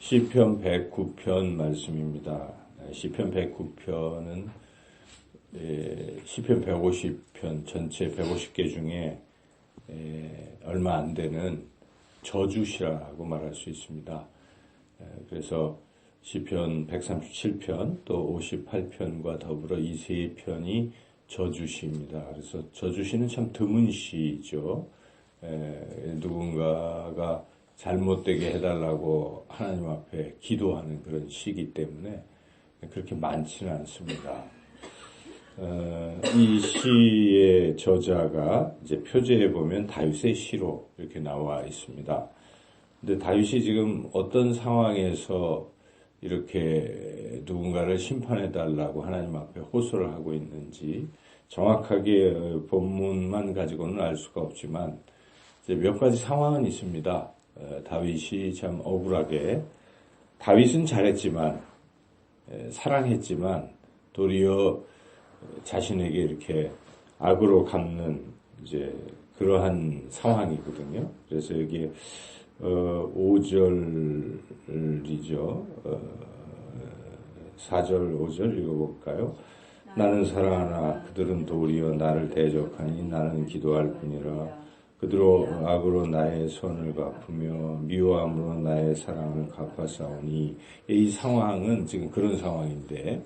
시편 109편 말씀입니다. 시편 109편은 시편 150편 전체 150개 중에 얼마 안 되는 저주시라고 말할 수 있습니다. 그래서 시편 137편 또 58편과 더불어 이 세 편이 저주시입니다. 그래서 저주시는 참 드문 시죠. 누군가가 잘못되게 해달라고 하나님 앞에 기도하는 그런 시기 때문에 그렇게 많지는 않습니다. 이 시의 저자가 이제 표제에 보면 다윗의 시로 이렇게 나와 있습니다. 근데 다윗이 지금 어떤 상황에서 이렇게 누군가를 심판해달라고 하나님 앞에 호소를 하고 있는지 정확하게 본문만 가지고는 알 수가 없지만 이제 몇 가지 상황은 있습니다. 다윗이 참 억울하게 다윗은 잘했지만 사랑했지만 도리어 자신에게 이렇게 악으로 갚는 이제 그러한 상황이거든요. 그래서 여기 5절이죠. 4절 5절 읽어볼까요? 나는 사랑하나 그들은 도리어 나를 대적하니 나는 기도할 뿐이라. 그들로 악으로 나의 선을 갚으며 미워함으로 나의 사랑을 갚아싸우니. 이 상황은 지금 그런 상황인데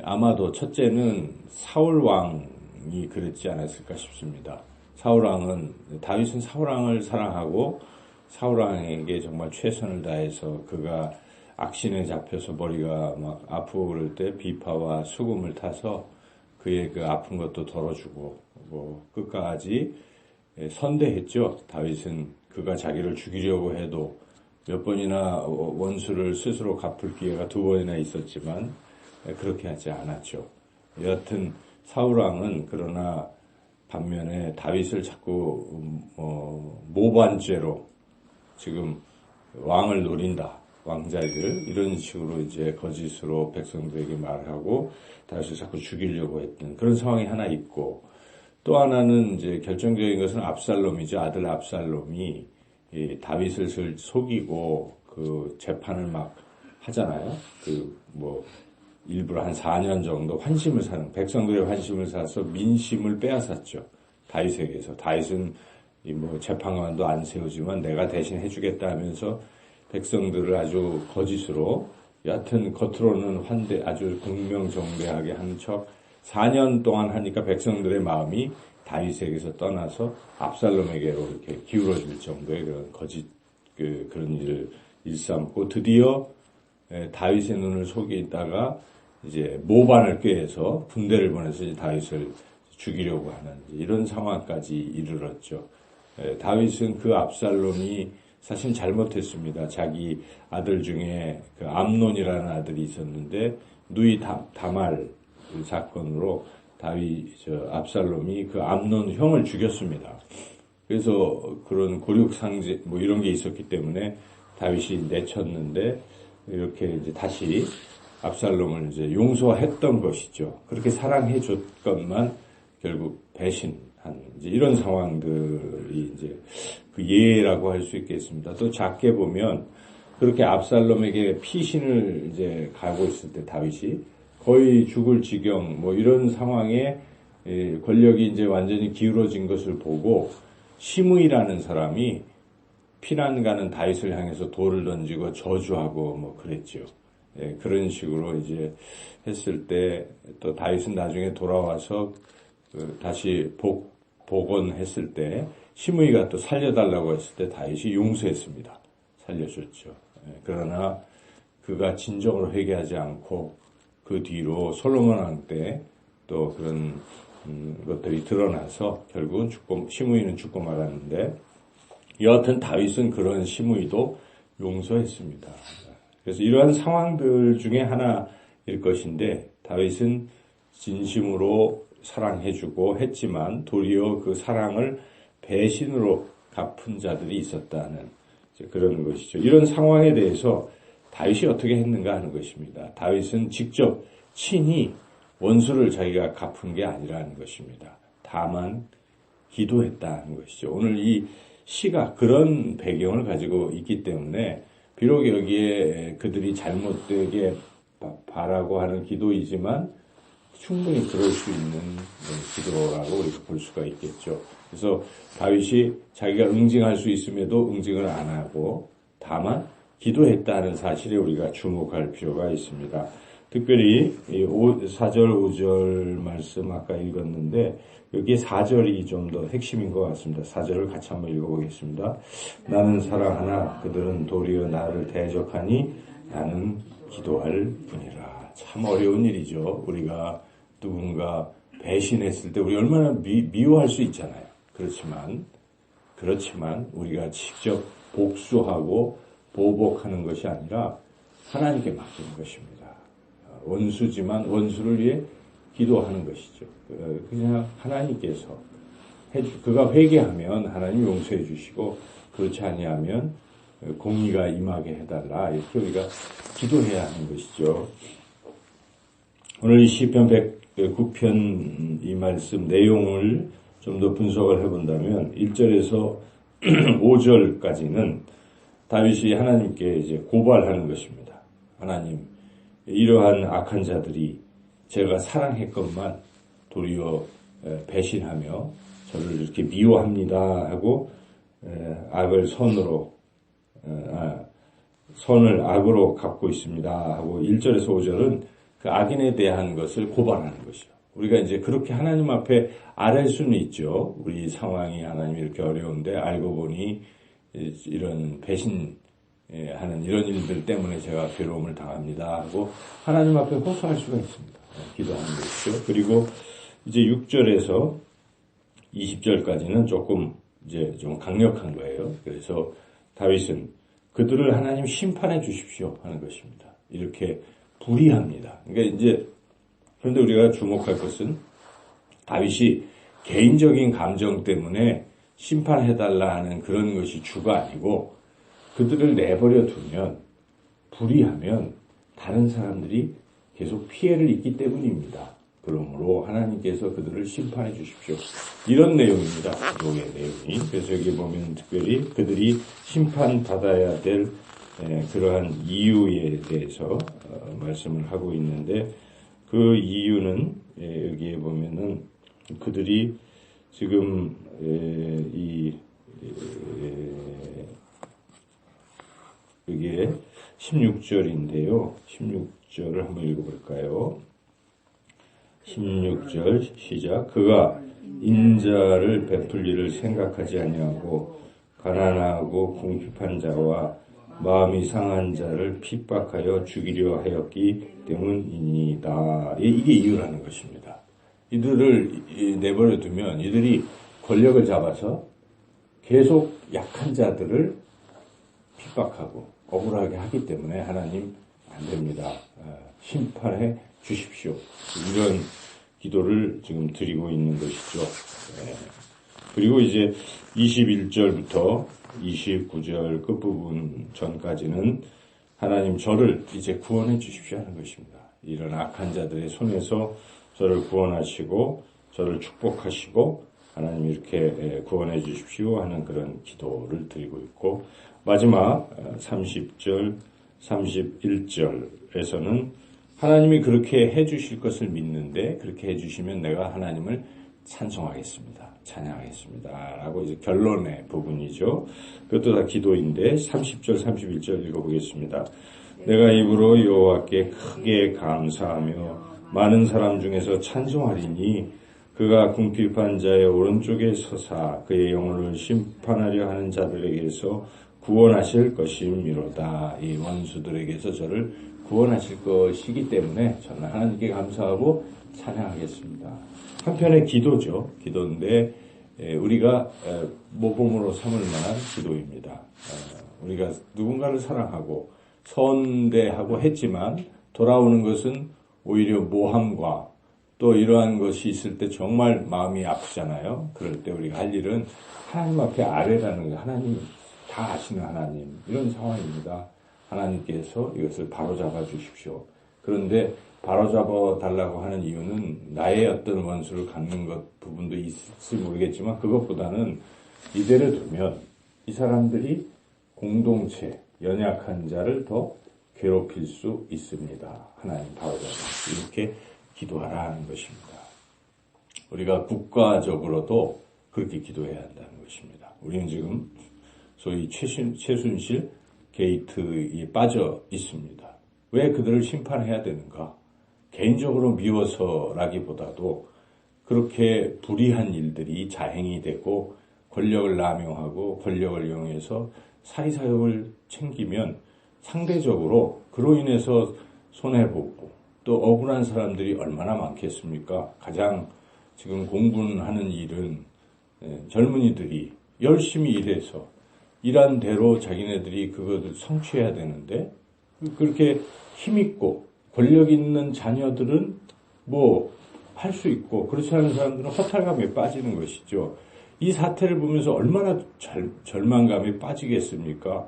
아마도 첫째는 사울 왕이 그랬지 않았을까 싶습니다. 사울 왕은 다윗은 사울 왕을 사랑하고 사울 왕에게 정말 최선을 다해서 그가 악신에 잡혀서 머리가 막 아프고 그럴 때 비파와 수금을 타서 그의 그 아픈 것도 덜어주고 뭐 끝까지 선대했죠. 다윗은 그가 자기를 죽이려고 해도 몇 번이나 원수를 스스로 갚을 기회가 2번이나 있었지만 그렇게 하지 않았죠. 여하튼 사울왕은 그러나 반면에 다윗을 자꾸 모반죄로 지금 왕을 노린다. 왕자를 이런 식으로 이제 거짓으로 백성들에게 말하고 다윗을 자꾸 죽이려고 했던 그런 상황이 하나 있고, 또 하나는 이제 결정적인 것은 압살롬이죠. 아들 압살롬이 이 다윗을 속이고 그 재판을 막 하잖아요. 일부러 한 4년 정도 환심을 사는, 백성들의 환심을 사서 민심을 빼앗았죠. 다윗에게서. 다윗은 재판관도 안 세우지만 내가 대신 해주겠다 하면서 백성들을 아주 거짓으로, 여하튼 겉으로는 아주 긍명정대하게 한 척 4년 동안 하니까 백성들의 마음이 다윗에게서 떠나서 압살롬에게로 이렇게 기울어질 정도의 그런 거짓, 그런 일을 일삼고 드디어 다윗의 눈을 속이다가 이제 모반을 꾀해서 군대를 보내서 이제 다윗을 죽이려고 하는 이런 상황까지 이르렀죠. 다윗은 그 압살롬이 사실 잘못했습니다. 자기 아들 중에 그 암논이라는 아들이 있었는데 누이 다말 사건으로 압살롬이 그 암논 형을 죽였습니다. 그래서 그런 곤욕상제 이런 게 있었기 때문에 다윗이 내쳤는데 이렇게 이제 다시 압살롬을 이제 용서했던 것이죠. 그렇게 사랑해 줬건만 결국 배신한 이제 이런 상황들이 이제 그 예라고 할 수 있겠습니다. 또 작게 보면 그렇게 압살롬에게 피신을 이제 가고 있을 때 다윗이 거의 죽을 지경 이런 상황에 권력이 이제 완전히 기울어진 것을 보고 시므이라는 사람이 피난 가는 다윗을 향해서 돌을 던지고 저주하고 그랬죠. 그런 식으로 이제 했을 때 또 다윗은 나중에 돌아와서 다시 복원했을 때 시므이가 또 살려달라고 했을 때 다윗이 용서했습니다. 살려줬죠. 그러나 그가 진정으로 회개하지 않고 그 뒤로 솔로몬 왕 때 또 그런 것들이 드러나서 결국은 시므이는 죽고 말았는데, 여하튼 다윗은 그런 시므이도 용서했습니다. 그래서 이러한 상황들 중에 하나일 것인데 다윗은 진심으로 사랑해주고 했지만 도리어 그 사랑을 배신으로 갚은 자들이 있었다는 그런 것이죠. 이런 상황에 대해서 다윗이 어떻게 했는가 하는 것입니다. 다윗은 직접 친히 원수를 자기가 갚은 게 아니라는 것입니다. 다만 기도했다는 것이죠. 오늘 이 시가 그런 배경을 가지고 있기 때문에 비록 여기에 그들이 잘못되게 바라고 하는 기도이지만 충분히 그럴 수 있는 기도라고 우리가 볼 수가 있겠죠. 그래서 다윗이 자기가 응징할 수 있음에도 응징을 안 하고 다만 기도했다는 사실에 우리가 주목할 필요가 있습니다. 특별히 4절, 5절 말씀 아까 읽었는데 여기 4절이 좀 더 핵심인 것 같습니다. 4절을 같이 한번 읽어보겠습니다. 나는 사랑하나 그들은 도리어 나를 대적하니 나는 기도할 뿐이라. 참 어려운 일이죠. 우리가 누군가 배신했을 때 우리 얼마나 미워할 수 있잖아요. 그렇지만 우리가 직접 복수하고 보복하는 것이 아니라 하나님께 맡기는 것입니다. 원수지만 원수를 위해 기도하는 것이죠. 그냥 하나님께서 그가 회개하면 하나님 용서해 주시고 그렇지 아니하면 공의가 임하게 해달라. 이렇게 우리가 기도해야 하는 것이죠. 오늘 이 시편 109편 이 말씀 내용을 좀 더 분석을 해본다면 1절에서 5절까지는 다윗이 하나님께 이제 고발하는 것입니다. 하나님, 이러한 악한 자들이 제가 사랑했건만 도리어 배신하며 저를 이렇게 미워합니다 하고 악을 선을 악으로 갚고 있습니다 하고 1절에서 5절은 그 악인에 대한 것을 고발하는 것이요. 우리가 이제 그렇게 하나님 앞에 아뢰 수는 있죠. 우리 상황이 하나님 이렇게 어려운데 알고 보니 이런 배신하는 이런 일들 때문에 제가 괴로움을 당합니다 하고 하나님 앞에 호소할 수가 있습니다. 기도하는 것이죠. 그리고 이제 6절에서 20절까지는 조금 이제 좀 강력한 거예요. 그래서 다윗은 그들을 하나님 심판해 주십시오 하는 것입니다. 이렇게 불의합니다. 그러니까 이제 그런데 우리가 주목할 것은 다윗이 개인적인 감정 때문에 심판해달라 하는 그런 것이 주가 아니고 그들을 내버려 두면 불의하면 다른 사람들이 계속 피해를 입기 때문입니다. 그러므로 하나님께서 그들을 심판해 주십시오. 이런 내용입니다. 기도의 내용이. 그래서 여기 보면 특별히 그들이 심판받아야 될 그러한 이유에 대해서 말씀을 하고 있는데 그 이유는 여기에 보면은 그들이 지금 여기에 16절인데요. 16절을 한번 읽어볼까요? 16절 시작. 그가 인자를 베풀리를 생각하지 아니하고 가난하고 궁핍한 자와 마음이 상한 자를 핍박하여 죽이려 하였기 때문이니다. 이게 이유라는 것입니다. 이들을 내버려 두면 이들이 권력을 잡아서 계속 약한 자들을 핍박하고 억울하게 하기 때문에 하나님 안 됩니다. 심판해 주십시오. 이런 기도를 지금 드리고 있는 것이죠. 그리고 이제 21절부터 29절 끝부분 전까지는 하나님 저를 이제 구원해 주십시오 하는 것입니다. 이런 악한 자들의 손에서 저를 구원하시고 저를 축복하시고 하나님 이렇게 구원해 주십시오 하는 그런 기도를 드리고 있고 마지막 30절, 31절에서는 하나님이 그렇게 해 주실 것을 믿는데 그렇게 해 주시면 내가 하나님을 찬송하겠습니다. 찬양하겠습니다. 라고 이제 결론의 부분이죠. 그것도 다 기도인데 30절, 31절 읽어보겠습니다. 내가 입으로 여호와께 크게 감사하며 많은 사람 중에서 찬송하리니 그가 궁핍한 자의 오른쪽에 서사 그의 영혼을 심판하려 하는 자들에게서 구원하실 것이미로다. 이 원수들에게서 저를 구원하실 것이기 때문에 저는 하나님께 감사하고 찬양하겠습니다. 한편의 기도죠. 기도인데 우리가 모범으로 삼을 만한 기도입니다. 우리가 누군가를 사랑하고 선대하고 했지만 돌아오는 것은 오히려 모함과 또 이러한 것이 있을 때 정말 마음이 아프잖아요. 그럴 때 우리가 할 일은 하나님 앞에 아뢰라는 거예요. 하나님 다 아시는 하나님 이런 상황입니다. 하나님께서 이것을 바로잡아 주십시오. 그런데 바로잡아 달라고 하는 이유는 나의 어떤 원수를 갚는 것 부분도 있을지 모르겠지만 그것보다는 이대로 두면 이 사람들이 공동체 연약한 자를 더 괴롭힐 수 있습니다. 하나님 바로잡아 이렇게 기도하라는 것입니다. 우리가 국가적으로도 그렇게 기도해야 한다는 것입니다. 우리는 지금 소위 최순실 게이트에 빠져 있습니다. 왜 그들을 심판해야 되는가? 개인적으로 미워서라기보다도 그렇게 불의한 일들이 자행이 되고 권력을 남용하고 권력을 이용해서 사리사욕을 챙기면 상대적으로 그로 인해서 손해보고 또 억울한 사람들이 얼마나 많겠습니까? 가장 지금 공분하는 일은 젊은이들이 열심히 일해서 일한 대로 자기네들이 그것을 성취해야 되는데 그렇게 힘있고 권력 있는 자녀들은 뭐 할 수 있고 그렇지 않은 사람들은 허탈감에 빠지는 것이죠. 이 사태를 보면서 얼마나 절망감에 빠지겠습니까?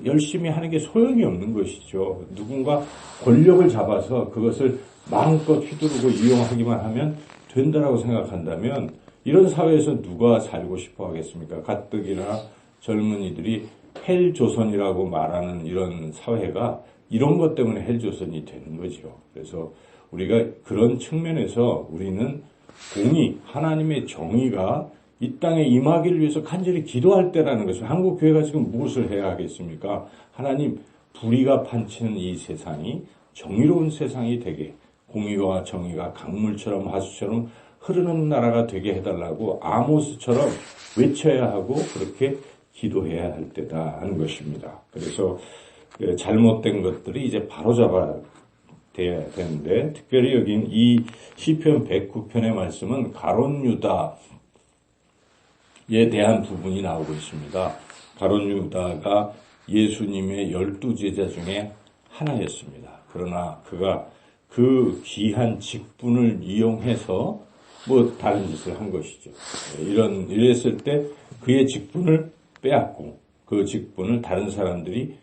열심히 하는 게 소용이 없는 것이죠. 누군가 권력을 잡아서 그것을 마음껏 휘두르고 이용하기만 하면 된다라고 생각한다면 이런 사회에서 누가 살고 싶어 하겠습니까? 가뜩이나 젊은이들이 헬조선이라고 말하는 이런 사회가 이런 것 때문에 헬조선이 되는 거죠. 그래서 우리가 그런 측면에서 우리는 공의, 하나님의 정의가 이 땅에 임하기를 위해서 간절히 기도할 때라는 것을 한국교회가 지금 무엇을 해야 하겠습니까? 하나님, 불의가 판치는 이 세상이 정의로운 세상이 되게 공의와 정의가 강물처럼 하수처럼 흐르는 나라가 되게 해달라고 아모스처럼 외쳐야 하고 그렇게 기도해야 할 때다 하는 것입니다. 그래서 잘못된 것들이 이제 바로잡아야 되는데 특별히 여긴 이 시편 109편의 말씀은 가룟 유다에 대한 부분이 나오고 있습니다. 가룟 유다가 예수님의 12제자 중에 하나였습니다. 그러나 그가 그 귀한 직분을 이용해서 뭐 다른 짓을 한 것이죠. 이랬을 때 그의 직분을 빼앗고 그 직분을 다른 사람들이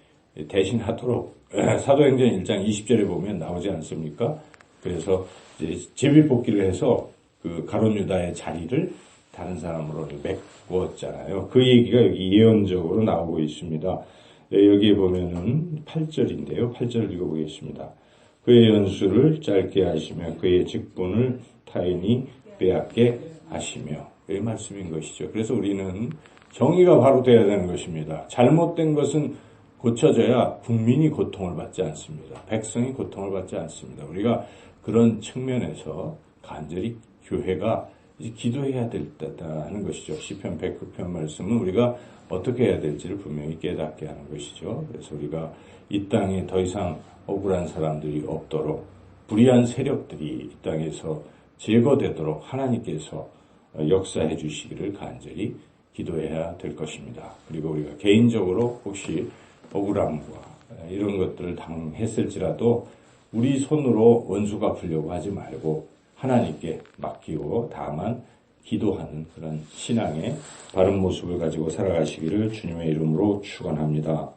대신하도록 사도행전 1장 20절에 보면 나오지 않습니까? 그래서 이제 제비뽑기를 해서 그 가룟 유다의 자리를 다른 사람으로 메꾸었잖아요. 그 얘기가 여기 예언적으로 나오고 있습니다. 여기에 보면은 8절인데요. 8절 읽어보겠습니다. 그의 연수를 짧게 하시며 그의 직분을 타인이 빼앗게 하시며 이 말씀인 것이죠. 그래서 우리는 정의가 바로 돼야 되는 것입니다. 잘못된 것은 고쳐져야 국민이 고통을 받지 않습니다. 백성이 고통을 받지 않습니다. 우리가 그런 측면에서 간절히 교회가 이제 기도해야 될 때다 하는 것이죠. 시편 109편 말씀은 우리가 어떻게 해야 될지를 분명히 깨닫게 하는 것이죠. 그래서 우리가 이 땅에 더 이상 억울한 사람들이 없도록 불의한 세력들이 이 땅에서 제거되도록 하나님께서 역사해 주시기를 간절히 기도해야 될 것입니다. 그리고 우리가 개인적으로 혹시 억울함과 이런 것들을 당했을지라도 우리 손으로 원수 갚으려고 하지 말고 하나님께 맡기고 다만 기도하는 그런 신앙의 바른 모습을 가지고 살아가시기를 주님의 이름으로 축원합니다.